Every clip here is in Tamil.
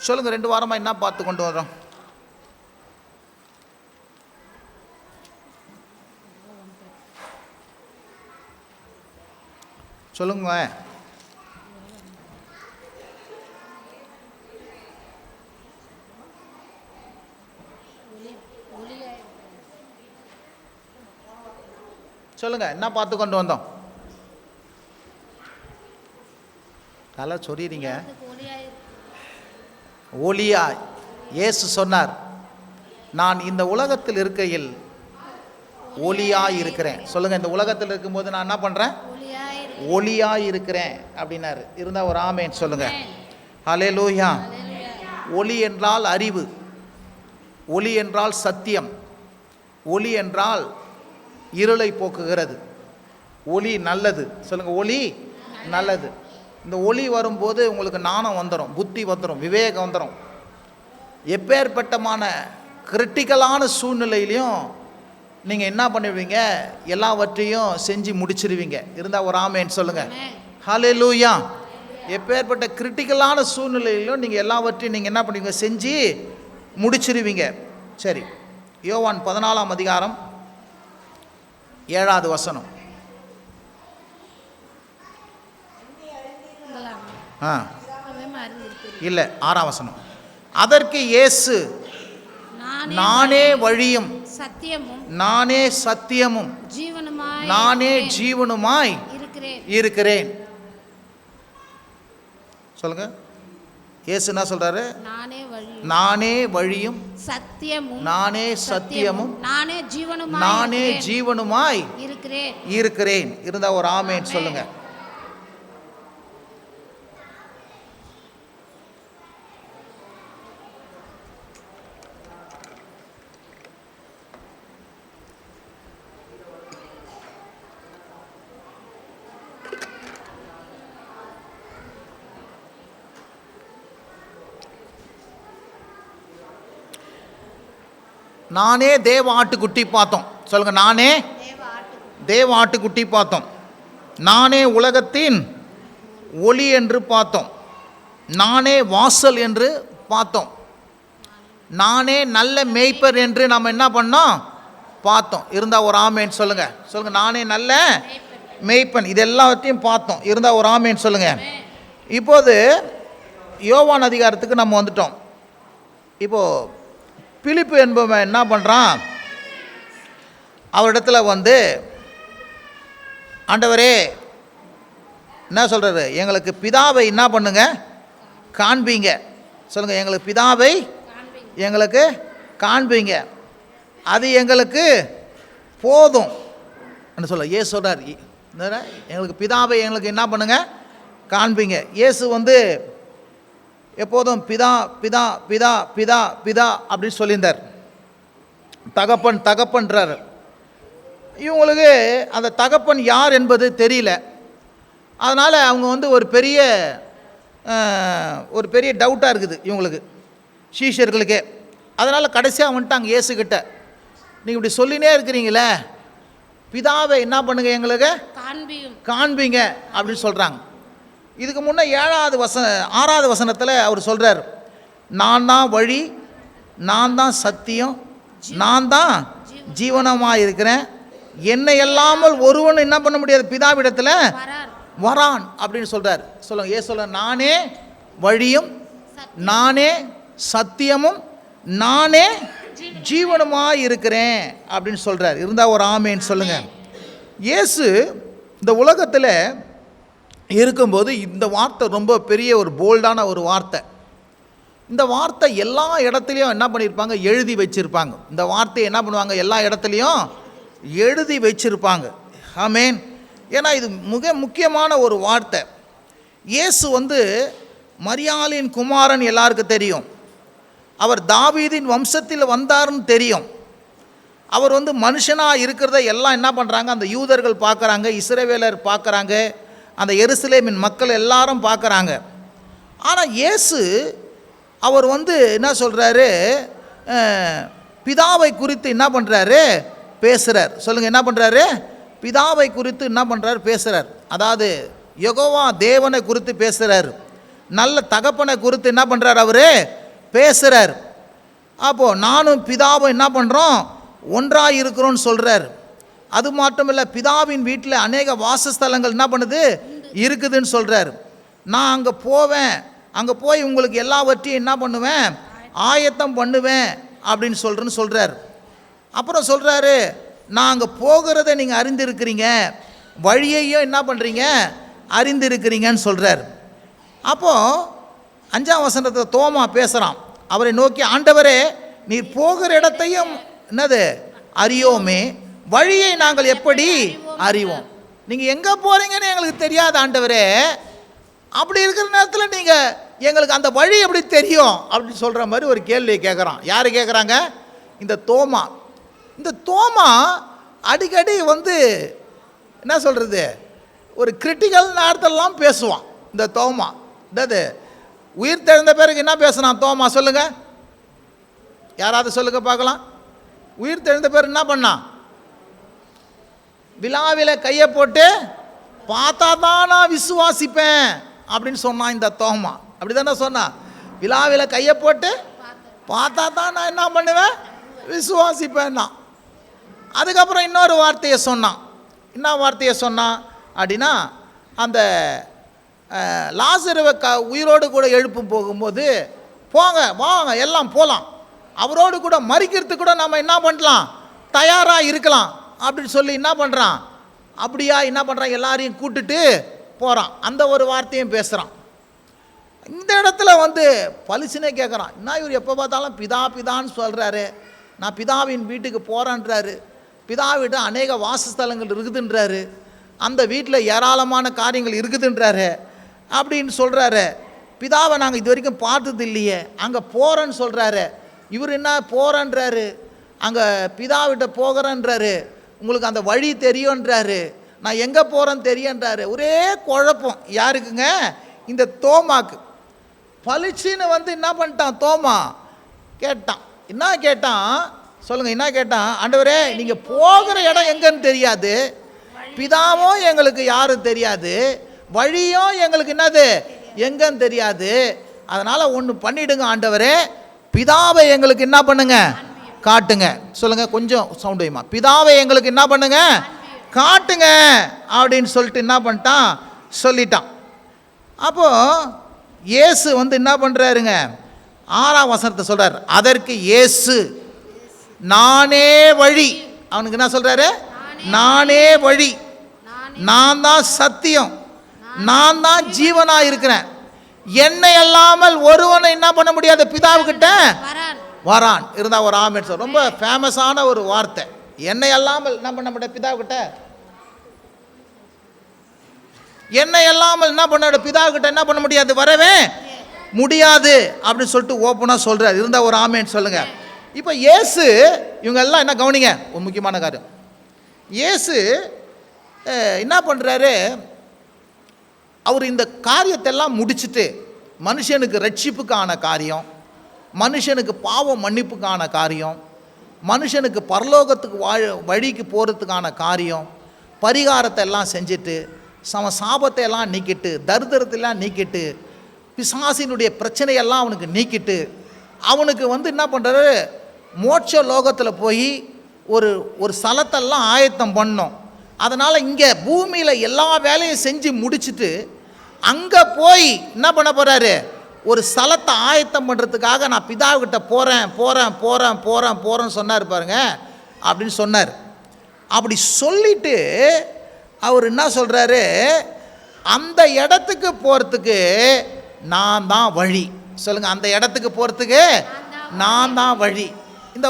சொல்லுங்கள், 2 வாரமாக என்ன பார்த்து கொண்டு வரோம்? சொல்லுங்க. சொல்லுங்க, என்ன பார்த்து கொண்டு வந்தோம்? நல்லா சொல்லிடுங்க. ஒளியா இயேசு சொன்னார், நான் இந்த உலகத்தில் இருக்கையில் ஒளியாய் இருக்கிறேன். சொல்லுங்க, இந்த உலகத்தில் இருக்கும்போது நான் என்ன பண்றேன்? ஒளியாய் இருக்கிறேன் அப்படின்னாரு. இருந்தா ஒரு ஆமேன் சொல்லுங்க. ஹல்லேலூயா. ஒளி என்றால் அறிவு, ஒளி என்றால் சத்தியம், ஒளி என்றால் இருளை போக்குகிறது. ஒளி நல்லது. சொல்லுங்க, ஒளி நல்லது. இந்த ஒளி வரும்போது உங்களுக்கு ஞானம் வந்துடும், புத்தி வந்துடும், விவேகம் வந்துடும். எப்பேற்பட்டமான கிரிட்டிக்கலான சூழ்நிலையிலையும் நீங்கள் என்ன பண்ணுவீங்க? எல்லாவற்றையும் செஞ்சு முடிச்சிருவீங்க. இருந்தால் ஒரு ஆமேன்னு சொல்லுங்கள். ஹல்லேலூயா. எப்பேற்பட்ட கிரிட்டிக்கலான சூழ்நிலையிலும் நீங்கள் எல்லாவற்றையும் நீங்கள் என்ன பண்ணுவீங்க? செஞ்சு முடிச்சிருவீங்க. சரி, யோவான் 14ஆம் அதிகாரம் 7வது வசனம். இல்லை, 6ஆம் வசனம். அதற்கு இயேசு, நானே வழியும் நானே சத்தியமும் நானே ஜீவனுமாய் இருக்கிறேன். சொல்லுங்க, இயேசு என்ன சொல்றாரு? நானே வழியும் நானே சத்தியமும் நானே ஜீவனுமாய் இருக்கிறேன். இருந்தா ஒரு ஆமேன் சொல்லுங்க. நானே தேவ ஆட்டுக்குட்டி பார்த்தோம். சொல்லுங்க, நானே தேவ ஆட்டுக்குட்டி பார்த்தோம். நானே உலகத்தின் ஒளி என்று பார்த்தோம். நானே வாசல் என்று பார்த்தோம். நானே நல்ல மேய்ப்பர் என்று நம்ம என்ன பண்ணோம்? பார்த்தோம். இருந்தால் ஒரு ஆமேன் சொல்லுங்க. சொல்லுங்க, நானே நல்ல மேய்ப்பன். இது எல்லாத்தையும் பார்த்தோம். இருந்தால் ஒரு ஆமேன் சொல்லுங்க. இப்போது யோவான் அதிகாரத்துக்கு நம்ம வந்துட்டோம். இப்போது பிலிப்பு என்பவன் என்ன பண்ணுறான்? அவரிடத்துல வந்து, ஆண்டவரே என்ன சொல்கிறாரு? எங்களுக்கு பிதாவை என்ன பண்ணுங்க? காண்பீங்க. சொல்லுங்கள், எங்களுக்கு பிதாவை எங்களுக்கு காண்பீங்க, அது எங்களுக்கு போதும் என்ன சொல்ல. இயேசு சொல்கிறார், எங்களுக்கு பிதாவை எங்களுக்கு என்ன பண்ணுங்க? காண்பீங்க. இயேசு வந்து எப்போதும் பிதா பிதா பிதா பிதா பிதா அப்படின்னு சொல்லியிருந்தார். தகப்பன் தகப்பன்றார். இவங்களுக்கு அந்த தகப்பன் யார் என்பது தெரியல. அதனால் அவங்க வந்து ஒரு பெரிய டவுட்டாக இருக்குது இவங்களுக்கு, சீஷர்களுக்கே. அதனால் கடைசியாக வந்துட்டாங்க இயேசுக்கிட்ட. நீங்கள் இப்படி சொல்லினே இருக்கிறீங்களே, பிதாவை என்ன பண்ணுங்க? எங்களுக்கு காண்பீங்க அப்படின்னு சொல்கிறாங்க. இதுக்கு முன்னே 6வது வசனத்தில் அவர் சொல்கிறார், நான் தான் வழி, நான் தான் சத்தியம், நான் தான் ஜீவனமாக இருக்கிறேன், என்னை இல்லாமல் ஒருவன் என்ன பண்ண முடியாது, பிதாவிடத்தில் வரான் அப்படின்னு சொல்கிறார். சொல்லுங்க, சொல்ல, நானே வழியும் நானே சத்தியமும் நானே ஜீவனமாக இருக்கிறேன் அப்படின்னு சொல்கிறார். இருந்தால் ஒரு ஆமேன்னு சொல்லுங்கள். இயேசு இந்த உலகத்தில் இருக்கும்போது இந்த வார்த்தை ரொம்ப பெரிய ஒரு போல்டான ஒரு வார்த்தை. இந்த வார்த்தை எல்லா இடத்துலையும் என்ன பண்ணியிருப்பாங்க? எழுதி வச்சுருப்பாங்க. இந்த வார்த்தையை என்ன பண்ணுவாங்க? எல்லா இடத்துலையும் எழுதி வச்சுருப்பாங்க. ஆமேன். ஏன்னா இது மிக முக்கியமான ஒரு வார்த்தை. இயேசு வந்து மரியாளின் குமாரன் எல்லாருக்கும் தெரியும். அவர் தாவீதின் வம்சத்தில் வந்தார்னு தெரியும். அவர் வந்து மனுஷனாக இருக்கிறத எல்லாம் என்ன பண்ணுறாங்க? அந்த யூதர்கள் பார்க்குறாங்க, இஸ்ரவேலர் பார்க்குறாங்க, அந்த எருசலேமின் மக்கள் எல்லாரும் பார்க்குறாங்க. ஆனால் இயேசு அவர் வந்து என்ன சொல்கிறாரு? பிதாவை குறித்து என்ன பண்ணுறாரு? பேசுகிறார். சொல்லுங்கள், என்ன பண்ணுறாரு? பிதாவை குறித்து என்ன பண்ணுறாரு? பேசுகிறார். அதாவது யெகோவா தேவனை குறித்து பேசுகிறார். நல்ல தகப்பனை குறித்து என்ன பண்ணுறார், அவர் பேசுகிறார். அப்போது நானும் பிதாவும் என்ன பண்ணுறோம், ஒன்றாக இருக்கிறோன்னு சொல்கிறார். அது மட்டும் இல்லை, பிதாவின் வீட்டில் அநேக வாசஸ்தலங்கள் என்ன பண்ணுது, இருக்குதுன்னு சொல்கிறார். நான் அங்கே போவேன், அங்கே போய் உங்களுக்கு எல்லாவற்றையும் என்ன பண்ணுவேன், ஆயத்தம் பண்ணுவேன் அப்படின்னு சொல்கிறார். அப்புறம் சொல்கிறாரு, நான் அங்கே போகிறத நீங்கள் அறிந்திருக்கிறீங்க, வழியையும் என்ன பண்ணுறீங்க, அறிந்திருக்கிறீங்கன்னு சொல்கிறார். அப்போது 5ஆம் வசனத்தில் தோமா பேசுகிறான். அவரை நோக்கி, ஆண்டவரே நீர் போகிற இடத்தையும் என்னது அறியோமே, வழியை நாங்கள் எப்படி அறிவோம்? நீங்கள் எங்கே போகிறீங்கன்னு எங்களுக்கு தெரியாது ஆண்டவரே, அப்படி இருக்கிற நேரத்தில் நீங்கள் எங்களுக்கு அந்த வழி எப்படி தெரியும் அப்படின்னு சொல்கிற மாதிரி ஒரு கேள்வியை கேட்குறான். யார் கேட்குறாங்க? இந்த தோமா. இந்த தோமா அடிக்கடி என்ன சொல்கிறது, ஒரு கிரிட்டிக்கல் நேரத்திலலாம் பேசுவான் இந்த தோமா. என்னது உயிர் தெழுந்த பிறகு என்ன பேசுனான் தோமா, சொல்லுங்கள், யாராவது சொல்லுங்க பார்க்கலாம். உயிர் தெழுந்த பிறகு என்ன பண்ணான்? விழாவில் கையை போட்டு பார்த்தா தான் நான் விசுவாசிப்பேன் அப்படின்னு சொன்னான் இந்த தோமா. அப்படி தானே சொன்னான், விழாவில் கையை போட்டு பார்த்தா தான் நான் என்ன பண்ணுவேன், விசுவாசிப்பேன்னா. அதுக்கப்புறம் இன்னொரு வார்த்தையை சொன்னான். என்ன வார்த்தையை சொன்னான் அப்படின்னா, அந்த லாசருவை உயிரோடு கூட எழுப்பும் போகும்போது, போங்க வாங்க எல்லாம் போகலாம், அவரோடு கூட மறிக்கிறதுக்கு கூட நம்ம என்ன பண்ணலாம், தயாராக இருக்கலாம் அப்படின்னு சொல்லி என்ன பண்ணுறான், அப்படியா என்ன பண்ணுறான், எல்லாரையும் கூட்டுட்டு போகிறான். அந்த ஒரு வார்த்தையும் பேசுகிறான். இந்த இடத்துல பலிசினே கேட்குறான், என்ன இவர் எப்போ பார்த்தாலும் பிதா பிதான்னு சொல்கிறாரு, நான் பிதாவின் வீட்டுக்கு போகிறேன்றாரு, பிதாவிட்ட அநேக வாசஸ்தலங்கள் இருக்குதுன்றாரு, அந்த வீட்டில் ஏராளமான காரியங்கள் இருக்குதுன்றாரு அப்படின்னு சொல்கிறாரு. பிதாவை நாங்கள் இது வரைக்கும் பார்த்தது இல்லையே, அங்கே போகிறேன்னு சொல்கிறாரு. இவர் என்ன போகிறேன்றாரு, அங்கே பிதாவிட்ட போகிறேன்றாரு, உங்களுக்கு அந்த வழி தெரியுன்றாரு, நான் எங்கே போகிறேன்னு தெரியுன்றாரு. ஒரே குழப்பம் யாருக்குங்க, இந்த தோமாக்கு. பளிச்சுன்னு என்ன பண்ணிட்டான் தோமா, கேட்டான். என்ன கேட்டான் சொல்லுங்கள், என்ன கேட்டான், ஆண்டவரே நீங்கள் போகிற இடம் எங்கன்னு தெரியாது, பிதாவும் எங்களுக்கு யாரும் தெரியாது, வழியும் எங்களுக்கு என்னது எங்கன்னு தெரியாது, அதனால் ஒன்று பண்ணிவிடுங்க ஆண்டவரே, பிதாவை எங்களுக்கு என்ன பண்ணுங்க காட்டுங்க. சொல்லுங்கள், கொஞ்சம் சவுண்ட் வைமா, பிதாவை எங்களுக்கு என்ன பண்ணுங்க காட்டுங்க அப்படின்னு சொல்லிட்டு என்ன பண்ணிட்டான், சொல்லிட்டான். அப்போது இயேசு என்ன பண்ணுறாருங்க, 6ஆம் வசனத்தை சொல்கிறார். அதற்கு இயேசு, நானே வழி. அவனுக்கு என்ன சொல்கிறாரு, நானே வழி, நான் தான் சத்தியம், நான் தான் ஜீவனாக இருக்கிறேன், என்னை அல்லாமல் ஒருவனை என்ன பண்ண முடியாது பிதாவுக்கிட்ட வரான். இருந்தால் ஒரு ஆமென் சொல். ரொம்ப ஃபேமஸான ஒரு வார்த்தை, என்னை அல்லாமல் என்ன பண்ண முடியாது பிதாவுக்கிட்ட, என்னை அல்லாமல் என்ன பண்ண பிதாவுக்கிட்ட என்ன பண்ண முடியாது, வரவே முடியாது அப்படின்னு சொல்லிட்டு ஓப்பனாக சொல்கிறார். இருந்தால் ஒரு ஆமென் சொல்லுங்கள். இப்போ இயேசு இவங்க எல்லாம் என்ன கவனிங்க, ஒரு முக்கியமான காரியம், இயேசு என்ன பண்ணுறாரு, அவர் இந்த காரியத்தெல்லாம் முடிச்சுட்டு மனுஷனுக்கு ரட்சிப்புக்கான காரியம், மனுஷனுக்கு பாவ மன்னிப்புக்கான காரியம், மனுஷனுக்கு பரலோகத்துக்கு வழிக்கு போகிறதுக்கான காரியம், பரிகாரத்தை எல்லாம் செஞ்சுட்டு சாபத்தை எல்லாம் நீக்கிட்டு, தரித்திரத்தையெல்லாம் நீக்கிட்டு, பிசாசினுடைய பிரச்சனையெல்லாம் அவனுக்கு நீக்கிட்டு, அவனுக்கு என்ன பண்ணுறாரு, மோட்ச லோகத்தில் போய் ஒரு ஸ்தலத்தெல்லாம் ஆயத்தம் பண்ணோம். அதனால் இங்கே பூமியில் எல்லா வேலையும் செஞ்சு முடிச்சுட்டு அங்கே போய் என்ன பண்ண போகிறாரு, ஒரு ஸ்தலத்தை ஆயத்தம் பண்ணுறதுக்காக நான் பிதாவுக்கிட்ட போகிறேன்னு சொன்னார் பாருங்க, அப்படின்னு சொன்னார். அப்படி சொல்லிட்டு அவர் என்ன சொல்கிறாரு, அந்த இடத்துக்கு போகிறதுக்கு நான் தான் வழி. சொல்லுங்கள், அந்த இடத்துக்கு போகிறதுக்கு நான் தான் வழி. இந்த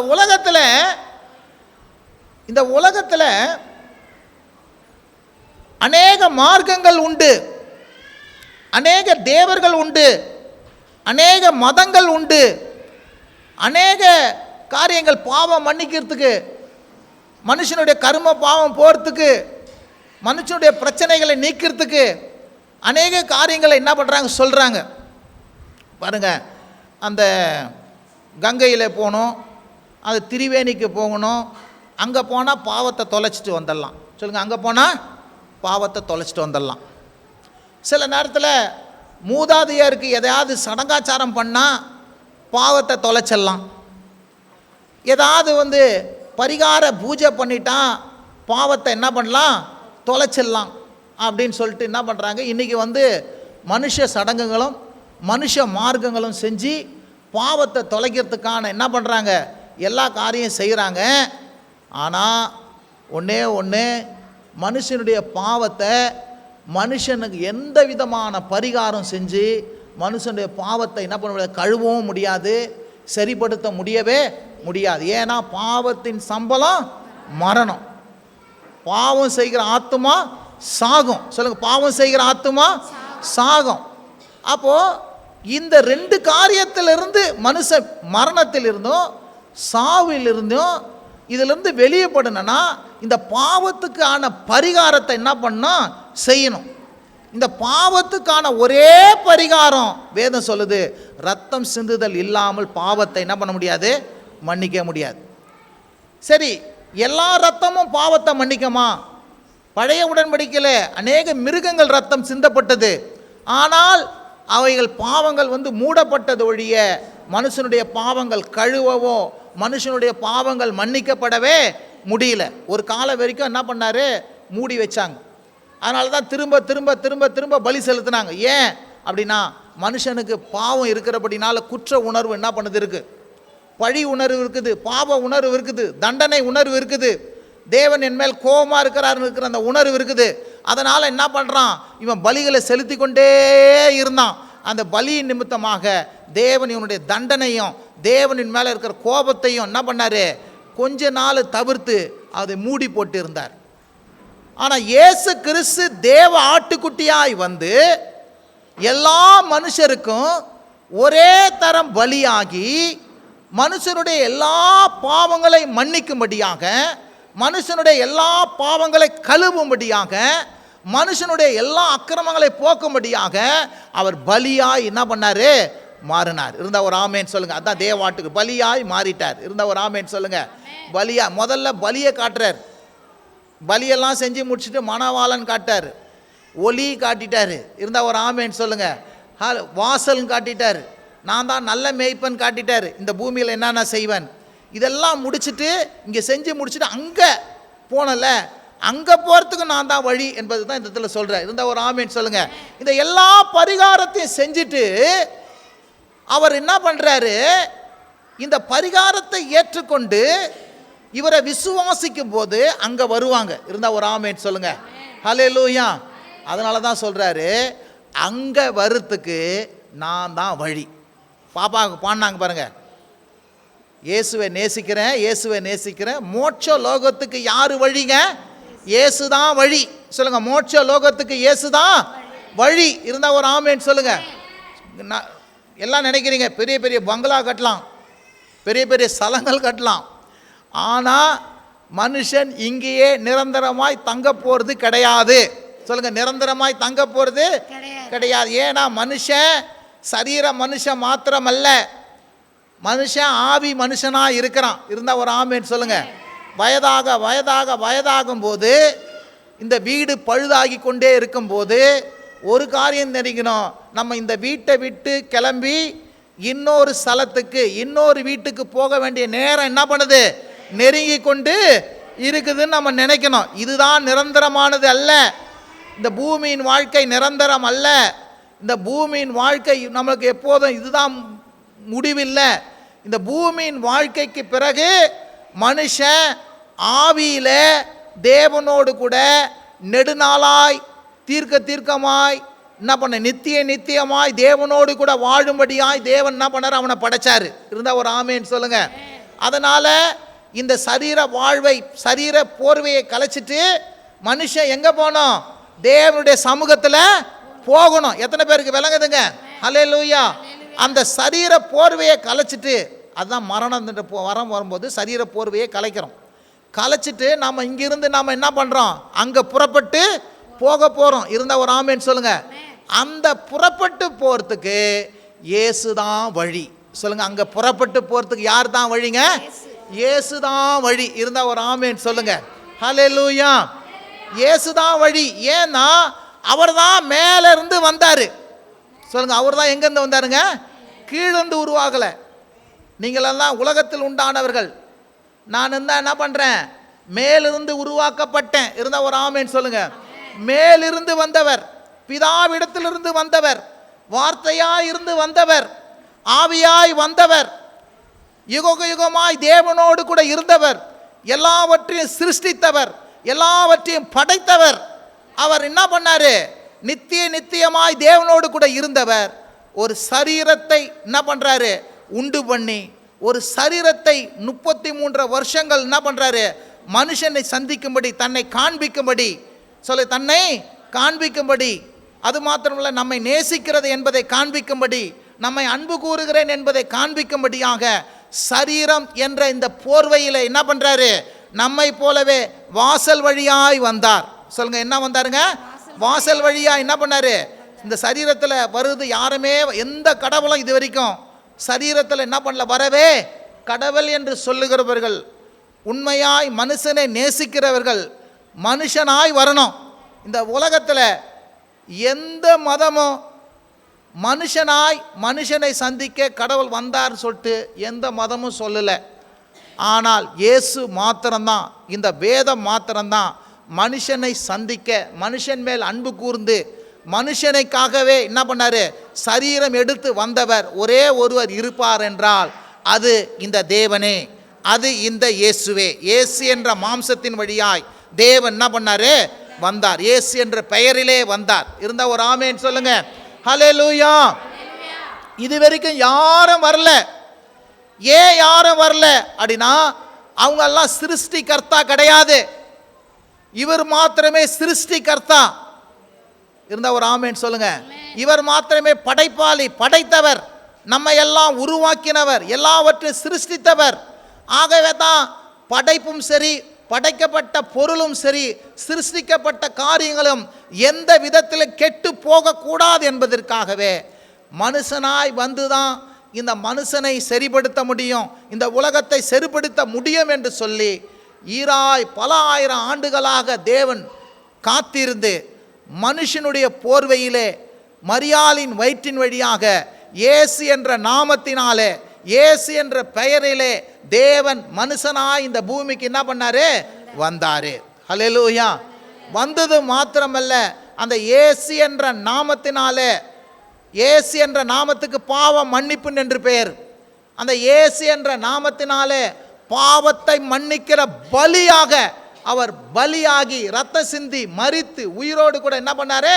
உலகத்தில் அநேக மார்க்கங்கள் உண்டு, அநேக தேவர்கள் உண்டு, அநேக மதங்கள் உண்டு, அநேக காரியங்கள், பாவம் மன்னிக்கிறதுக்கு, மனுஷனுடைய கர்ம பாவம் போகிறதுக்கு, மனுஷனுடைய பிரச்சனைகளை நீக்கிறதுக்கு அநேக காரியங்களை என்ன பண்ணுறாங்க சொல்கிறாங்க பாருங்கள். அந்த கங்கையில் போகணும், அது திரிவேணிக்கு போகணும், அங்கே போனால் பாவத்தை தொலைச்சிட்டு வந்துடலாம். சொல்லுங்கள், அங்கே போனால் பாவத்தை தொலைச்சிட்டு வந்துடலாம். சில நேரத்தில் மூதாதையருக்கு எதையாவது சடங்காச்சாரம் பண்ணால் பாவத்தை தொலைச்சிடலாம். ஏதாவது பரிகார பூஜை பண்ணிட்டா பாவத்தை என்ன பண்ணலாம், தொலைச்சிடலாம் அப்படின்னு சொல்லிட்டு என்ன பண்ணுறாங்க, இன்றைக்கி மனுஷ சடங்குகளும் மனுஷ மார்க்கங்களும் செஞ்சு பாவத்தை தொலைக்கிறதுக்கான என்ன பண்ணுறாங்க, எல்லா காரியம் செய்கிறாங்க. ஆனால் ஒன்றே ஒன்று, மனுஷனுடைய பாவத்தை மனுஷனுக்கு எந்த விதமான பரிகாரம் செஞ்சு மனுஷனுடைய பாவத்தை என்ன பண்ண முடியாது, கழுவவும் முடியாது, சரிப்படுத்த முடியவே முடியாது. ஏன்னா பாவத்தின் சம்பளம் மரணம். பாவம் செய்கிற ஆத்துமா சாகும். சொல்லுங்க, பாவம் செய்கிற ஆத்துமா சாகும். அப்போது இந்த ரெண்டு காரியத்திலிருந்து மனுஷ மரணத்திலிருந்தும் சாவிலிருந்தும் இதிலிருந்து வெளியேப்படணும்னா இந்த பாவத்துக்கான பரிகாரத்தை என்ன பண்ணணும், செய்யணும். இந்த பாவத்துக்கான ஒரே பரிகாரம் வேதம் சொல்லுது, ரத்தம் சிந்துதல் இல்லாமல் பாவத்தை என்ன பண்ண முடியாது, மன்னிக்க முடியாது. சரி, எல்லா ரத்தமும் பாவத்தை மன்னிக்குமா? பழைய உடன்படிக்கையில் அநேக மிருகங்கள் ரத்தம் சிந்தப்பட்டது, ஆனால் அவைகள் பாவங்கள் மூடப்பட்டது ஒழிய மனுஷனுடைய பாவங்கள் கழுவவோ மனுஷனுடைய பாவங்கள் மன்னிக்கப்படவே முடியல. ஒரு காலம் வரைக்கும் என்ன பண்ணார், மூடி வச்சாங்க. அதனால தான் திரும்ப திரும்ப திரும்ப திரும்ப பலி செலுத்தினாங்க. ஏன் அப்படின்னா மனுஷனுக்கு பாவம் இருக்கிறபடினால குற்ற உணர்வு என்ன பண்ணுது இருக்குது, பழி உணர்வு இருக்குது, பாவ உணர்வு இருக்குது, தண்டனை உணர்வு இருக்குது, தேவன் என் மேல் கோபமாக இருக்கிறாருன்னு இருக்கிற அந்த உணர்வு இருக்குது. அதனால் என்ன பண்ணுறான், இவன் பலிகளை செலுத்தி கொண்டே இருந்தான். அந்த பலியின் நிமித்தமாக தேவன் இவனுடைய தண்டனையும் தேவனின் மேலே இருக்கிற கோபத்தையும் என்ன பண்ணார், கொஞ்ச நாள் தவிர்த்து அதை மூடி போட்டு இருந்தார். ஆனால் இயேசு கிறிஸ்து தேவ ஆட்டுக்குட்டியாய் எல்லா மனுஷருக்கும் ஒரே தரம் பலியாகி மனுஷனுடைய எல்லா பாவங்களை மன்னிக்கும்படியாக, மனுஷனுடைய எல்லா பாவங்களை கழுவும்படியாக, மனுஷனுடைய எல்லா அக்கிரமங்களை போக்கும்படியாக அவர் பலியாய் என்ன பண்ணார், மாறினார். இருந்த ஒரு ஆமேன் சொல்லுங்க. அதான் தேவாட்டுக்கு பலியாய் மாறிட்டார். இருந்த ஒரு ஆமேன் சொல்லுங்க. பலியா முதல்ல பலியை காட்டுறார். பலியெல்லாம் செஞ்சு முடிச்சுட்டு மணவாளன் காட்டார், ஒலி காட்டிட்டார். இருந்த ஒரு ஆமேன் சொல்லுங்க. வாசல் காட்டிட்டார், நான் தான் நல்ல மேய்ப்பன் காட்டிட்டார், இந்த பூமியில் என்னென்ன செய்வேன். இதெல்லாம் முடிச்சுட்டு இங்கே செஞ்சு முடிச்சுட்டு அங்கே போனல, அங்கே போகிறதுக்கு நான் தான் வழி என்பது தான் இந்த இடத்துல சொல்கிறேன். இருந்த ஒரு ஆமேன் சொல்லுங்க. இந்த எல்லா பரிகாரத்தையும் செஞ்சுட்டு அவர் என்ன பண்ணுறாரு, இந்த பரிகாரத்தை ஏற்றுக்கொண்டு இவரை விசுவாசிக்கும் போது அங்கே வருவாங்க. இருந்தால் ஒரு ஆமேன் சொல்லுங்க. ஹல்லேலூயா. அதனால தான் சொல்கிறாரு, அங்கே வர்றதுக்கு நான் தான் வழி. பாப்பாவுக்கு பாடினாங்க பாருங்க, இயேசுவை நேசிக்கிறேன், இயேசுவை நேசிக்கிறேன், மோட்ச லோகத்துக்கு யார் வழிங்க, இயேசு தான் வழி. சொல்லுங்க, மோட்ச லோகத்துக்கு இயேசு தான் வழி. இருந்தால் ஒரு ஆமேன் சொல்லுங்க. எல்லாம் நினைக்கிறீங்க பெரிய பெரிய பங்களா கட்டலாம், பெரிய பெரிய ஸ்தலங்கள் கட்டலாம், ஆனால் மனுஷன் இங்கேயே நிரந்தரமாய் தங்க போகிறது கிடையாது. சொல்லுங்க, நிரந்தரமாய் தங்க போகிறது கிடையாது. ஏன்னா மனுஷன் சரீர மனுஷன் மாத்திரமல்ல, மனுஷன் ஆவி மனுஷனாக இருக்கிறான். இருந்தால் ஒரு ஆமேன் சொல்லுங்க. வயதாக வயதாக வயதாகும் போது, இந்த வீடு பழுதாகி கொண்டே இருக்கும்போது ஒரு காரியம் தெரிஞ்சிக்கணும், நம்ம இந்த வீட்டை விட்டு கிளம்பி இன்னொரு ஸ்தலத்துக்கு இன்னொரு வீட்டுக்கு போக வேண்டிய நேரம் என்ன பண்ணுது, நெருங்கி கொண்டு இருக்குதுன்னு நம்ம நினைக்கணும். இதுதான் நிரந்தரமானது அல்ல. இந்த பூமியின் வாழ்க்கை நிரந்தரம் அல்ல. இந்த பூமியின் வாழ்க்கை நம்மளுக்கு எப்போதும் இதுதான் முடிவில்லை. இந்த பூமியின் வாழ்க்கைக்கு பிறகு மனுஷன் ஆவியில் தேவனோடு கூட நெடுநாளாய் தீர்க்கமாய் என்ன பண்ண, நித்தியமாய் தேவனோடு கூட வாழும்படியாய் தேவன் என்ன பண்ணார், அவனை படைச்சாரு. இருந்தால் ஒரு ஆமேன்னு சொல்லுங்க. அதனால் இந்த சரீர வாழ்வை, சரீர போர்வையை கலைச்சிட்டு மனுஷன் எங்கே போகணும், தேவனுடைய சமூகத்தில் போகணும். எத்தனை பேருக்கு விளங்குதுங்க? ஹல்லேலூயா. அந்த சரீர போர்வையை கலைச்சிட்டு, அதுதான் மரணம் வரம் வரும்போது சரீர போர்வையை கலைக்கிறோம். கலைச்சிட்டு நாம் இங்கிருந்து நாம் என்ன பண்ணுறோம், அங்கே புறப்பட்டு போக போகிறோம். இருந்தால் ஒரு ஆமேன்னு சொல்லுங்க. அந்த புறப்பட்டு போகிறதுக்கு இயேசு தான் வழி. சொல்லுங்க, அங்கே புறப்பட்டு போகிறதுக்கு யார் தான் வழிங்க, இயேசு தான் வழி. இருந்தால் ஒரு ஆமேன்னு சொல்லுங்க. ஹல்லேலூயா. இயேசு தான் வழி. ஏன்னா அவர் தான் மேலே இருந்து வந்தார். சொல்லுங்க. அவர் தான் எங்கேருந்து வந்தாருங்க? கீழிருந்து உருவாகலை. நீங்களெல்லாம் உலகத்தில் உண்டானவர்கள், நான் இருந்தால் என்ன பண்ணுறேன்? மேலிருந்து உருவாக்கப்பட்டேன். இருந்தால் ஒரு ஆமேன்னு சொல்லுங்க. மேலிருந்து வந்தவர், பிதாவிடத்திலிருந்து வந்தவர், வார்த்தையாய் இருந்து வந்தவர், ஆவியாய் வந்தவர், யுக யுகமாய் தேவனோடு கூட இருந்தவர், எல்லாவற்றையும் சிருஷ்டித்தவர், எல்லாவற்றையும் படைத்தவர். அவர் என்ன பண்ணாரு? நித்தியமாய் தேவனோடு கூட இருந்தவர் ஒரு சரீரத்தை என்ன பண்றாரு? உண்டு பண்ணி ஒரு சரீரத்தை 33 வருஷங்கள் என்ன பண்றாரு? மனுஷனை சந்திக்கும்படி, தன்னை காண்பிக்கும்படி, தன்னை காண்பிக்கும்படி, அது மாத்திரமல்ல நம்மை நேசிக்கிறது என்பதை காண்பிக்கும்படி, நம்மை அன்பு கூறுகிறேன் என்பதை காண்பிக்கும்படியாக சரீரம் என்ற இந்த போர்வையில் என்ன பண்றாரு? நம்மை போலவே வாசல் வழியாய் வந்தார். சொல்லுங்க, என்ன வந்தாருங்க? வாசல் வழியா என்ன பண்ணாரு? இந்த சரீரத்தில் வருது. யாருமே எந்த கடவுளும் இது வரைக்கும் சரீரத்தில் என்ன பண்ணல, வரவே கடவுள் என்று சொல்லுகிறவர்கள், உண்மையாய் மனுஷனை நேசிக்கிறவர்கள் மனுஷனாய் வரணும். இந்த உலகத்தில் எந்த மதமும் மனுஷனாய் மனுஷனை சந்திக்க கடவுள் வந்தார் சொல்லிட்டு எந்த மதமும் சொல்லலை. ஆனால் இயேசு மாத்திரம்தான், இந்த வேதம் மாத்திரம்தான் மனுஷனை சந்திக்க, மனுஷன் மேல் அன்பு கூர்ந்து மனுஷனைக்காகவே என்ன பண்ணாரு? சரீரம் எடுத்து வந்தவர் ஒரே ஒருவர் இருப்பார் என்றால் அது இந்த தேவனே, அது இந்த இயேசுவே. இயேசு என்ற மாம்சத்தின் வழியாய் தேவன் என்ன பண்ணாரு? வந்தார். இயேசு என்ற பெயரிலே வந்தார். இருந்தா ஒரு ஆமேன் சொல்லுங்க. ஹல்லேலூயா. இது வரைக்கும் யாரும் வரல. ஏன் யாரும் வரல அப்படின்னா, அவங்க எல்லாம் சிருஷ்டிகர்த்தா கிடையாது. இவர் மாத்திரமே சிருஷ்டிகர்த்தா. இருந்தா ஒரு ஆமேன் சொல்லுங்க. இவர் மாத்திரமே படைப்பாளி, படைத்தவர், நம்மை எல்லாம் உருவாக்கினவர், எல்லாவற்றையும் சிருஷ்டித்தவர். ஆகவே தான் படைப்பும் சரி, படைக்கப்பட்ட பொருளும் சரி, சிருஷ்டிக்கப்பட்ட காரியங்களும் எந்த விதத்தில் கெட்டு போகக்கூடாது என்பதற்காகவே மனுஷனாய் வந்துதான் இந்த மனுஷனை சரிப்படுத்த முடியும், இந்த உலகத்தை சரிப்படுத்த முடியும் என்று சொல்லி பல ஆயிரம் ஆண்டுகளாக தேவன் காத்திருந்து மனுஷனுடைய போர்வையிலே மரியாளின் வயிற்றின் வழியாக இயேசு என்ற நாமத்தினாலே, இயேசு என்ற பெயரிலே தேவன் மனுஷனாய் இந்த பூமிக்கு என்ன பண்ணாரு? வந்தாரு. ஹல்லேலூயா. வந்தது மாத்திரமல்ல, அந்த இயேசு என்ற நாமத்தினாலே, இயேசு என்ற நாமத்துக்கு பாவ மன்னிப்பு என்று பெயர். அந்த இயேசு என்ற நாமத்தினாலே பாவத்தை மன்னிக்கிற பலியாக அவர் பலியாகி ரத்த சிந்தி மரித்து உயிரோடு கூட என்ன பண்ணாரு?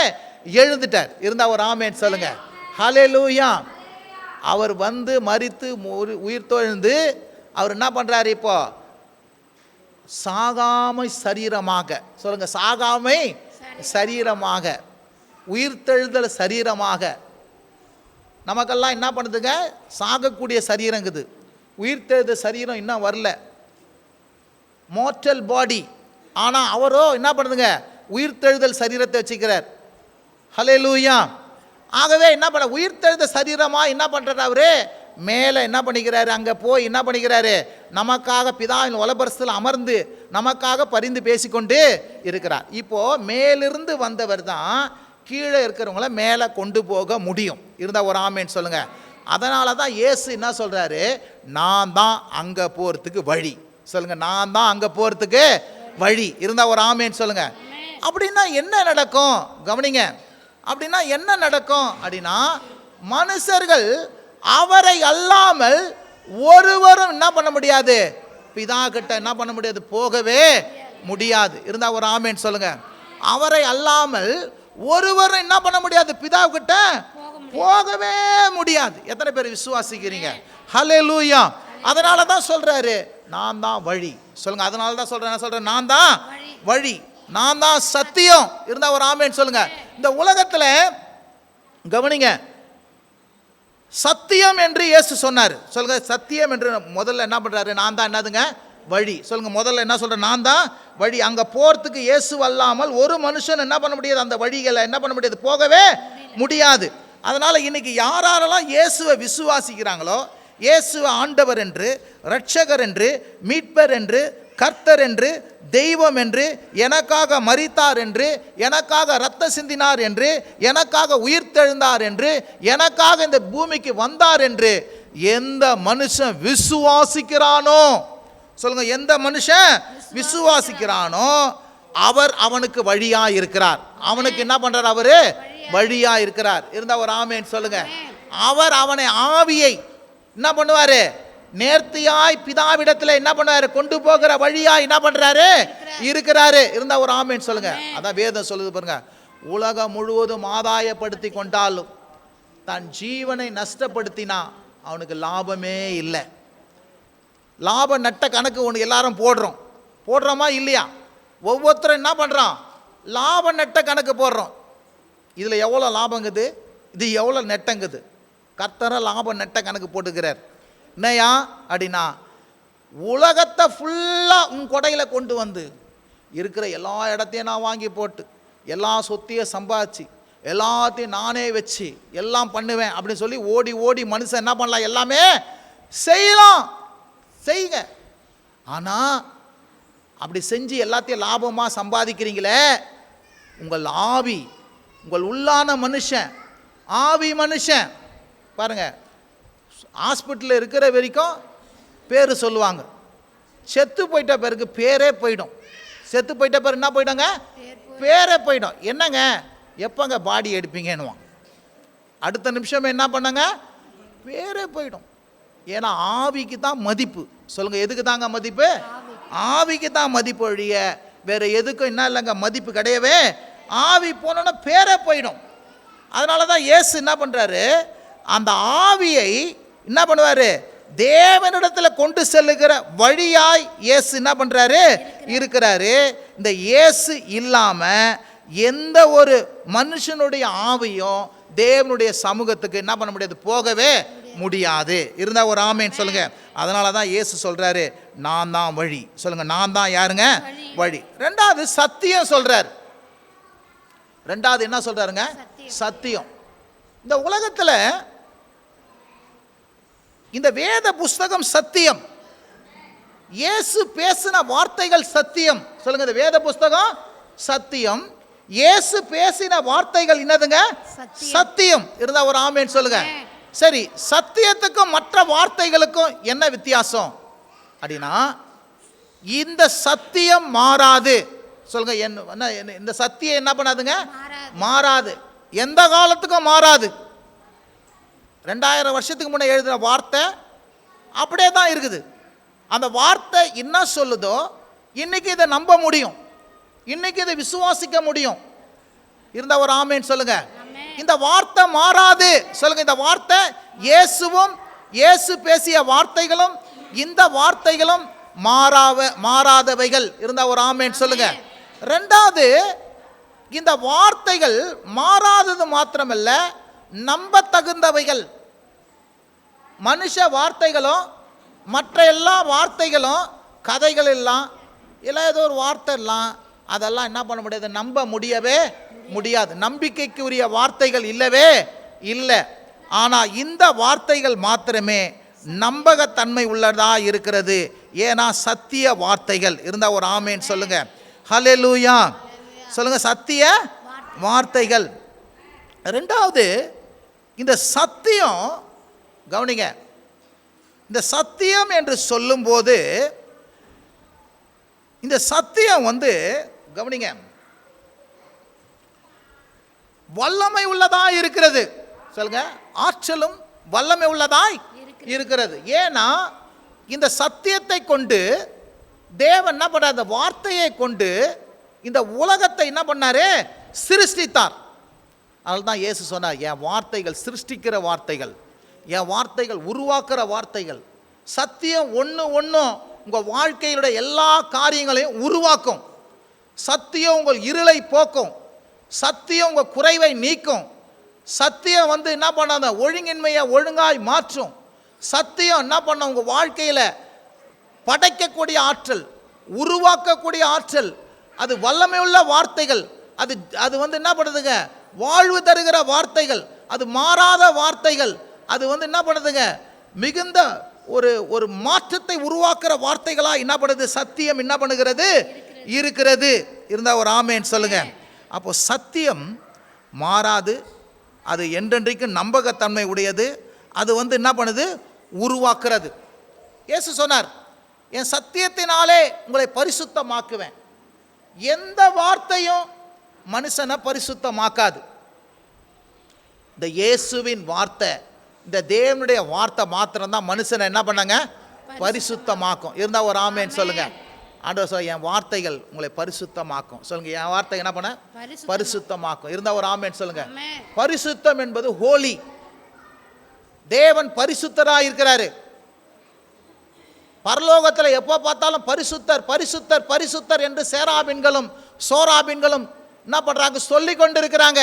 எழுந்துட்டார். இருந்தா ஒரு ஆமேன் சொல்லுங்க. ஹல்லேலூயா. அவர் வந்து மரித்து உயிர் தொழுந்து அவர் என்ன பண்றாரு? இப்போ சாகாமை சரீரமாக, சொல்லுங்க, சாகாமை சரீரமாக, உயிர்த்தெழுதல் சரீரமாக. நமக்கெல்லாம் என்ன பண்ணுதுங்க? சாகக்கூடிய சரீரங்குது. உயிர்த்தெழுத சரீரம் இன்னும் வரல, மோர்டல் பாடி. ஆனால் அவரோ என்ன பண்ணுதுங்க? உயிர்த்தெழுதல் சரீரத்தை வச்சுக்கிறார். ஹல்லேலூயா. ஆகவே என்ன பண்ண, உயிர்த்தெழுத சரீரமாக என்ன பண்ணுறாரு? அவரு மேலே என்ன பண்ணிக்கிறாரு? அங்கே போய் என்ன பண்ணிக்கிறாரு? நமக்காக பிதாவின் வலப்பரசில் அமர்ந்து நமக்காக பரிந்து பேசிக்கொண்டு இருக்கிறார். இப்போது மேலிருந்து வந்தவர் தான் கீழே இருக்கிறவங்கள மேலே கொண்டு போக முடியும். இருந்தால் ஒரு ஆமேன்னு சொல்லுங்கள். அதனால தான் இயேசு என்ன சொல்கிறாரு? நான் தான் அங்கே போகிறதுக்கு வழி. சொல்லுங்கள், நான் தான் அங்கே போகிறதுக்கு வழி. இருந்தால் ஒரு ஆமேன்னு சொல்லுங்கள். அப்படின்னா என்ன நடக்கும்? கவனிங்க. அப்படின்னா என்ன நடக்கும் அப்படின்னா, மனுஷர்கள் அவரை அல்லாமல் ஒருவரும் என்ன பண்ண முடியாது? பிதா கிட்ட என்ன பண்ண முடியாது? போகவே முடியாது. இருந்தால் ஒரு ஆமேன்னு சொல்லுங்க. அவரை அல்லாமல் ஒருவரும் என்ன பண்ண முடியாது? பிதா கிட்ட போகவே முடியாது. எத்தனை பேர் விசுவாசிக்கிறீங்க? ஹல்லேலூயா. அதனால தான் சொல்றாரு, நான் தான் வழி. சொல்லுங்க, அதனால தான் சொல்றேன். சொல்றேன், நான் தான் வழி, நான் தான் சத்தியம். இருந்தா ஒரு ஆமேன்னு சொல்லுங்க. இந்த உலகத்தில் கவனிங்க, சத்தியம் என்று இயேசு சொன்னார். சொல்லுங்க, சத்தியம் என்று முதல்ல என்ன பண்றாரு? நான் தான் என்னதுங்க? வழி. சொல்லுங்க, முதல்ல என்ன சொல்ற? நான் தான் வழி. அங்க போறதுக்கு இயேசு அல்லாமல் ஒரு மனுஷன் என்ன பண்ண முடியாது? அந்த வழிகளை என்ன பண்ண முடியாது? போகவே முடியாது. அதனால இன்னைக்கு யாரெல்லாம் இயேசுவை விசுவாசிக்கிறாங்களோ, இயேசுவை ஆண்டவர் என்று, இரட்சகர் என்று, மீட்பர் என்று, கர்த்தர் என்று, தெய்வம் என்று, எனக்காக மரித்தார் என்று, எனக்காக இரத்த சிந்தினார் என்று, எனக்காக உயிர்த்தெழுந்தார் என்று, எனக்காக இந்த பூமிக்கு வந்தார் என்று எந்த மனுஷன் விசுவாசிக்கிறானோ, சொல்லுங்க, எந்த மனுஷன் விசுவாசிக்கிறானோ அவர் அவனுக்கு வழியா இருக்கிறார். அவனுக்கு என்ன பண்றார்? அவரு வழியா இருக்கிறார். இருந்தா ஒரு ஆமேன் சொல்லுங்க. அவர் அவனை ஆவியை என்ன பண்ணுவாரு? நேர்த்தியாய் பிதாவிடத்தில் என்ன பண்ணுவாரு? கொண்டு போகிற வழியா என்ன பண்றாரு? இருக்கிறாரு. இருந்தா ஒரு ஆமேன் சொல்லுங்க. அதான் வேதம் சொல்லுது பாருங்க, உலகம் முழுவதும் ஆதாயப்படுத்தி கொண்டாலும் தன் ஜீவனை நஷ்டப்படுத்தினா அவனுக்கு லாபமே இல்லை. லாப நட்ட கணக்கு ஒன்று எல்லாரும் போடுறோமா இல்லையா? ஒவ்வொருத்தரும் என்ன பண்ணுறான்? லாப நட்ட கணக்கு போடுறோம். இதில் எவ்வளோ லாபங்குது, இது எவ்வளோ நெட்டங்குது. கர்த்தரை லாப நட்ட கணக்கு போட்டுக்கிறார். என்னையா அப்படின்னா, உலகத்தை ஃபுல்லாக உன் கொடையில் கொண்டு வந்து இருக்கிற எல்லா இடத்தையும் நான் வாங்கி போட்டு எல்லா சொத்தையும் சம்பாதிச்சு எல்லாத்தையும் நானே வச்சு எல்லாம் பண்ணுவேன் அப்படின்னு சொல்லி ஓடி ஓடி மனுஷன் என்ன பண்ணலாம்? எல்லாமே செய்யலாம், செய்யுங்க. ஆனால் அப்படி செஞ்சு எல்லாத்தையும் லாபமாக சம்பாதிக்கிறீங்களே, உங்கள் ஆவி, உங்கள் உள்ளான மனுஷன், ஆவி மனுஷன் பாருங்க, ஹாஸ்பிட்டலில் இருக்கிற வரைக்கும் பேர் சொல்லுவாங்க. செத்து போயிட்ட பேருக்கு பேரே போயிடும். செத்து போயிட்ட பேர் என்ன போயிடுங்க? பேரே போயிடும். என்னங்க எப்போங்க பாடி எடுப்பீங்கன்னுவான். அடுத்த நிமிஷம் என்ன பண்ணாங்க? பேரே போயிடும். ஏன்னா ஆவிக்கு தான் மதிப்பு. சொல்லுங்க, எதுக்கு தாங்க மதிப்பு? ஆவிக்கு தான் மதிப்பு ஒழிய வேற எதுக்கும் என்ன இல்லைங்க மதிப்பு கிடையவே. ஆவி போனோன்னா பேரே போயிடும். அதனால தான் இயேசு என்ன பண்ணுறாரு? அந்த ஆவியை என்ன பண்ணுவார்? தேவனிடத்தில் கொண்டு செல்லுகிற வழியாய் இயேசு என்ன பண்ணுறாரு? இருக்கிறாரு. இந்த இயேசு இல்லாமல் எந்த ஒரு மனுஷனுடைய ஆவியும் தேவனுடைய சமூகத்துக்கு என்ன பண்ண முடியாது? போகவே முடியாது. இருந்தால் ஒரு ஆமேன்னு சொல்லுங்க. அதனால தான் இயேசு சொல்கிறாரு, நான் தான் வழி. சொல்லுங்க, நான் தான் யாருங்க? வழி. ரெண்டாவது சத்தியம் சொல்கிறார். ரெண்டாவது என்ன சொல்கிறாருங்க? சத்தியம். இந்த உலகத்தில் இந்த வேத புஸ்தகம் சத்தியம். இயேசு பேசின வார்த்தைகள் சத்தியம். சொல்லுங்க, இந்த வேத புஸ்தகம் சத்தியம். இயேசு பேசின வார்த்தைகள் என்னதுங்க? சத்தியம். இருந்தா ஒரு ஆமேன் சொல்லுங்க. சரி, சத்தியத்துக்கும் மற்ற வார்த்தைகளுக்கும் என்ன வித்தியாசம் அப்படின்னா, இந்த சத்தியம் மாறாது. சொல்லுங்க, இந்த சத்தியம் என்ன பண்ணாதுங்க? மாறாது. எந்த காலத்துக்கும் மாறாது. 2000 வருஷத்துக்கு முன்னே எழுதின வார்த்தை அப்படியே தான் இருக்குது. அந்த வார்த்தை என்ன சொல்லுதோ இன்னைக்கு இதை நம்ப முடியும், இன்னைக்கு இதை விசுவாசிக்க முடியும். இருந்தா ஒரு ஆமேன் சொல்லுங்க. இந்த வார்த்தை மாறாது. சொல்லுங்க, இந்த வார்த்தை இயேசுவும் இயேசு பேசிய வார்த்தைகளும் இந்த வார்த்தைகளும் மாறாதவைகள். இருந்தா ஒரு ஆமேன் சொல்லுங்க. ரெண்டாவது, இந்த வார்த்தைகள் மாறாதது மாத்திரமல்ல, நம்ப தகுந்தவைகள். மனுஷ வார்த்தைகளும் மற்ற எல்லா வார்த்தைகளும், கதைகள் எல்லாம் இல்லை ஏதோ ஒரு வார்த்தை எல்லாம், அதெல்லாம் என்ன பண்ண முடியாது? நம்ப முடியவே முடியாது. நம்பிக்கைக்குரிய வார்த்தைகள் இல்லவே இல்லை. ஆனால் இந்த வார்த்தைகள் மாத்திரமே நம்பகத்தன்மை உள்ளதா இருக்கிறது. ஏன்னா சத்திய வார்த்தைகள். இருந்தால் ஒரு ஆமேன் சொல்லுங்க. ஹல்லேலூயா சொல்லுங்க. சத்திய வார்த்தைகள். ரெண்டாவது, இந்த சத்தியம் கவனிங்க. இந்த சத்தியம் என்று சொல்லும்போது இந்த சத்தியம் கவனிங்க, வல்லமை உள்ளதாய் இருக்கிறது. சொல்லுங்க, ஆற்றலும் வல்லமை உள்ளதாய் இருக்கிறது. ஏன்னா இந்த சத்தியத்தை கொண்டு தேவன் என்ன பண்ணார்? அந்த வார்த்தையை கொண்டு இந்த உலகத்தை என்ன பண்ணாரு? சிருஷ்டித்தார். அதனால தான் இயேசு சொன்னார், என் வார்த்தைகள் சிருஷ்டிக்கிற வார்த்தைகள், என் வார்த்தைகள் உருவாக்குற வார்த்தைகள். சத்தியம் ஒன்றும் உங்கள் வாழ்க்கையிலுடைய எல்லா காரியங்களையும் உருவாக்கும். சத்தியம் உங்கள் இருளை போக்கும். சத்தியம் உங்கள் குறைவை நீக்கும். சத்தியம் என்ன பண்ணாத? ஒழுங்கின்மையை ஒழுங்காய் மாற்றும். சத்தியம் என்ன பண்ண? உங்கள் வாழ்க்கையில் படைக்கக்கூடிய ஆற்றல், உருவாக்கக்கூடிய ஆற்றல். அது வல்லமை உள்ள வார்த்தைகள். அது என்ன பண்ணுதுங்க? வாழ்வு தருகிற வார்த்தைகள். அது மாறாத வார்த்தைகள். அது என்ன பண்ணுதுங்க? மிகுந்த ஒரு ஒரு மாற்றத்தை உருவாக்குற வார்த்தைகளா என்ன பண்ணுது? சத்தியம் என்ன பண்ணுகிறது? இருக்கிறது. இருந்தா ஒரு ஆமேன் சொல்லுங்க. அப்போ சத்தியம் மாறாது, அது என்றென்றைக்கு நம்பகத்தன்மை உடையது. அது என்ன பண்ணுது? உருவாக்குறது. இயேசு சொன்னார், என் சத்தியத்தினாலே உங்களை பரிசுத்தமாக்குவேன். எந்த வார்த்தையும் மனுஷனை பரிசுத்தமாக்காது. இந்த இயேசுவின் வார்த்தை, இந்த தேவனுடைய வார்த்தை மாத்திரம்தான் மனுஷனை என்ன பண்ணாங்க? பரிசுத்தமாக்கும். இருந்தா ஒரு ஆமேன் சொல்லுங்க. ஆண்டவர் சொல்ல, என் வார்த்தைகள் உங்களை பரிசுத்தமாக்கும். சொல்லுங்க, என் வார்த்தை என்ன பண்ண? பரிசுத்தமாக்கும். இருந்தா ஒரு ஆமேன் சொல்லுங்க. பரிசுத்தம் என்பது ஹோலி. தேவன் பரிசுத்தராக இருக்கிறாரு. பரலோகத்தில் எப்போ பார்த்தாலும் பரிசுத்தர் பரிசுத்தர் பரிசுத்தர் என்று சேராபின்களும் சோராபின்களும் என்ன பண்றாங்க? சொல்லி கொண்டு இருக்கிறாங்க.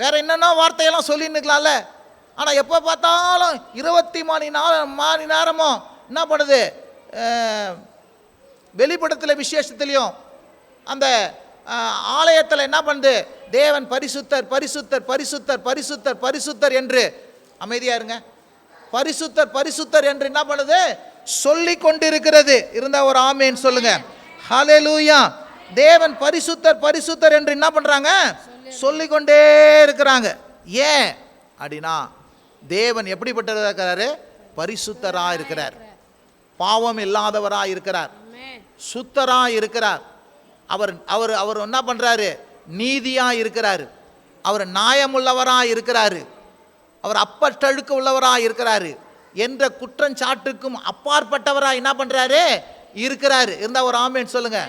வேற என்னென்ன வார்த்தையெல்லாம் சொல்லி நிற்கலாம்ல. ஆனால் எப்போ பார்த்தாலும் 24 மணி நேரமும் என்ன பண்ணுது? வெளிப்படத்தில் விசேஷத்துலையும் அந்த ஆலயத்தில் என்ன பண்ணுது? தேவன் பரிசுத்தர் பரிசுத்தர் பரிசுத்தர் பரிசுத்தர் பரிசுத்தர் என்று, அமைதியா இருங்க, பரிசுத்தர் பரிசுத்தர் என்று என்ன பண்ணுது? சொல்லி கொண்டிருக்கிறது. இருந்தா ஒரு ஆமேன் சொல்லுங்க. ஹல்லேலூயா. தேவன் பரிசுத்தர் பரிசுத்தர் என்று என்ன பண்றாங்க? சொல்லிக்கொண்டே இருக்கிறாங்க. ஏன் அப்படின்னா, தேவன் எப்படிப்பட்டவராக இருக்கிறாரு? பரிசுத்தராக இருக்கிறார், பாவம் இல்லாதவராக இருக்கிறார், சுத்தராக இருக்கிறார். அவர் அவர் அவர் என்ன பண்றாரு? நீதியாக இருக்கிறாரு, அவர் நியாயமுள்ளவராக இருக்கிறாரு, அவர் அப்பட்டழுக்கு உள்ளவராக இருக்கிறாரு, என்ற குற்றஞ்சாட்டுக்கும் அப்பாற்பட்டவராக என்ன பண்றாரு? இருக்கிறாரு. இருந்தா ஒரு ஆமேன் சொல்லுங்க.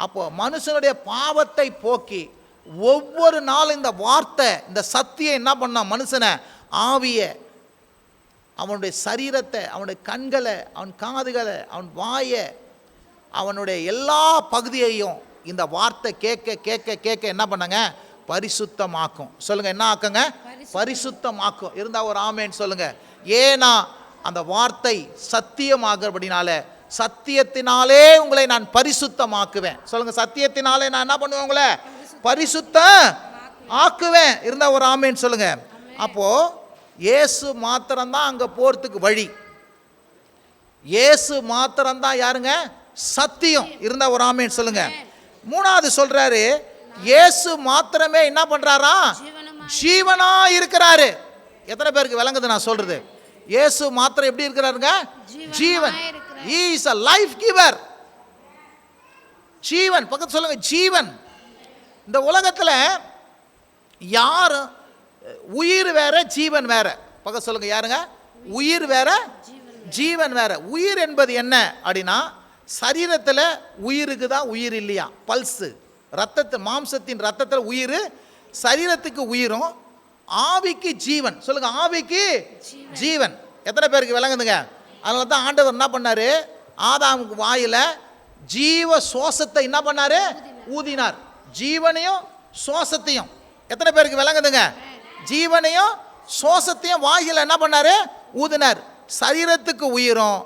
அப்போ மனுஷனுடைய பாவத்தை போக்கி ஒவ்வொரு நாளும் இந்த வார்த்தை, இந்த சத்தியம் என்ன பண்ண? மனுஷனை, ஆவிய, அவனுடைய சரீரத்தை, அவனுடைய கண்களை, அவன் காதுகளை, அவன் வாயை, அவனுடைய எல்லா பகுதியையும் இந்த வார்த்தை கேட்க கேட்க கேட்க என்ன பண்ணங்க? பரிசுத்தமாக்கும். சொல்லுங்க, என்ன ஆக்குங்க? பரிசுத்தமாக்கும். இருந்தா ஒரு ஆமேன் சொல்லுங்க. ஏன்னா அந்த வார்த்தை சத்தியமாகிறபடினால, சத்தியத்தினாலே உங்களை நான் பரிசுத்தமாக்குவேன். சொல்லுங்க, சத்தியத்தினாலே நான் என்ன பண்ணுவேன்? உங்களை பரிசுத்த ஆக்குவேன். இருந்தா ஒரு ஆமேன் சொல்லுங்க. அப்போ இயேசு மாத்திரம்தான் அங்க போறதுக்கு வழி. இயேசு மாத்திரம்தான் யாருங்க? சத்தியம். இருந்தா ஒரு ஆமேன் சொல்லுங்க. மூணாவது சொல்றாரு, இயேசு மாத்திரமே என்ன பண்றாரா? ஜீவனா இருக்கிறாரு. எத்தனை பேருக்கு விளங்குது நான் சொல்றது? இயேசு மாத்திரம் எப்படி இருக்கிறாருங்க? ஜீவன். He is a life giver. ஜீவன். பக்கத்து சொல்லுங்க, ஜீவன். இந்த உலகத்துல யார் உயிர் வேற ஜீவன் வேற. பக்கத்து சொல்லுங்க, யாருங்க? உயிர் வேற ஜீவன் வேற. உயிர் என்பது என்ன அப்படின்னா, சரீரத்தில் உயிருக்கு தான் உயிர் இல்லையா? பல்ஸு, ரத்தத்தை, மாம்சத்தின் ரத்தத்தில் உயிர், சரீரத்துக்கு உயிரும், ஆவிக்கு ஜீவன். சொல்லுங்க, ஆவிக்கு ஜீவன். எத்தனை பேருக்கு விளங்குதுங்க? அதனால தான் ஆண்டவர் என்ன பண்ணாரு? ஆதாமுக்கு வாயில ஜீவ சுவாசத்தை என்ன பண்ணாரு? ஊதினார். ஜீவனையும் சுவாசத்தையும். எத்தனை பேருக்கு விளங்குதுங்க? ஜீவனையும் சுவாசத்தையும் வாயில என்ன பண்ணாரு? ஊதினார். சரீரத்துக்கு உயிரும்,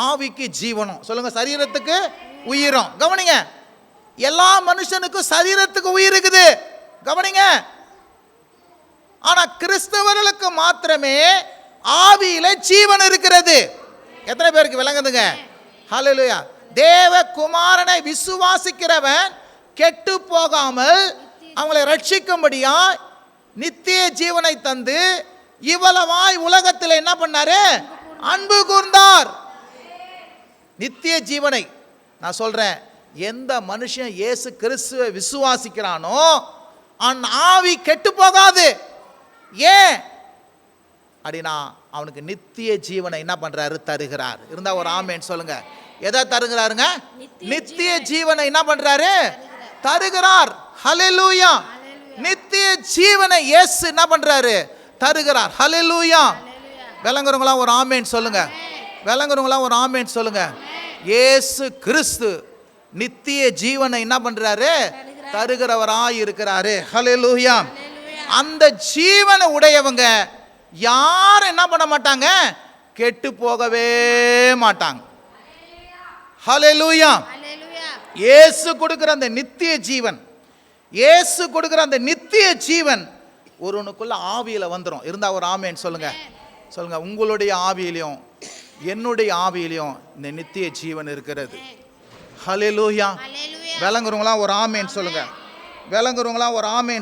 ஆவிக்கு ஜீவனும். சொல்லுங்க, சரீரத்துக்கு உயிரும். கவனிங்க, எல்லா மனுஷனுக்கும் சரீரத்துக்கு உயிர் இருக்குது. கவனிங்க. ஆனா கிறிஸ்தவர்களுக்கு மாத்திரமே ஆவியில ஜீவன் இருக்கிறது. எத்தனை பேருக்கு விளங்குதுங்க? ஹல்லேலூயா. தேவ குமாரனை விசுவாசிக்கிறவன் கெட்டு போகாமல் அவங்களை ரட்சிக்கும்படியா நித்திய ஜீவனை தந்து இவ்வளவாய் உலகத்தில் என்ன பண்ணாரு? அன்பு கூர்ந்தார். நித்திய ஜீவனை நான் சொல்றேன், எந்த மனுஷன் இயேசு கிறிஸ்துவை விசுவாசிக்கிறானோ அவன் ஆவி கெட்டு போகாது. ஏன் அப்படின்னா, அவனுக்கு நித்திய ஜீவனை என்ன பண்றாரு? தருகிறார். இருந்தா ஒரு ஆமேன் சொல்லுங்க. எதை தருகிறாருங்க? நித்திய ஜீவனை என்ன பண்றாரு? தருகிறார். ஹல்லேலூயா. நித்திய ஜீவனை இயேசு என்ன பண்றாரு? தருகிறார். ஹல்லேலூயா. விளங்குறவங்களா ஒரு ஆமேன் சொல்லுங்க. விளங்குறவங்களா ஒரு ஆமேன் சொல்லுங்க. இயேசு கிறிஸ்து நித்திய ஜீவனை என்ன பண்றாரு? தருகிறவராய் இருக்கிறாரு. ஹல்லேலூயா. அந்த ஜீவனை உடையவங்க யாரும் என்ன பண்ண மாட்டாங்க? கெட்டு போகவே மாட்டாங்க. ஹல்லேலூயா. இயேசு கொடுக்கிற அந்த நித்திய ஜீவன், இயேசு கொடுக்கிற அந்த நித்திய ஜீவன் ஒருவனுக்குள்ள ஆவியில வந்துடும். இருந்தா ஒரு ஆமேன் சொல்லுங்க. சொல்லுங்க, உங்களுடைய ஆவியிலையும் என்னுடைய ஆவியிலையும் இந்த நித்திய ஜீவன் இருக்கிறது. ஹல்லேலூயா. விளங்குறவங்களாம் ஒரு ஆமேன் சொல்லுங்க. விளங்குறவங்களாம் ஒரு ஆமேன்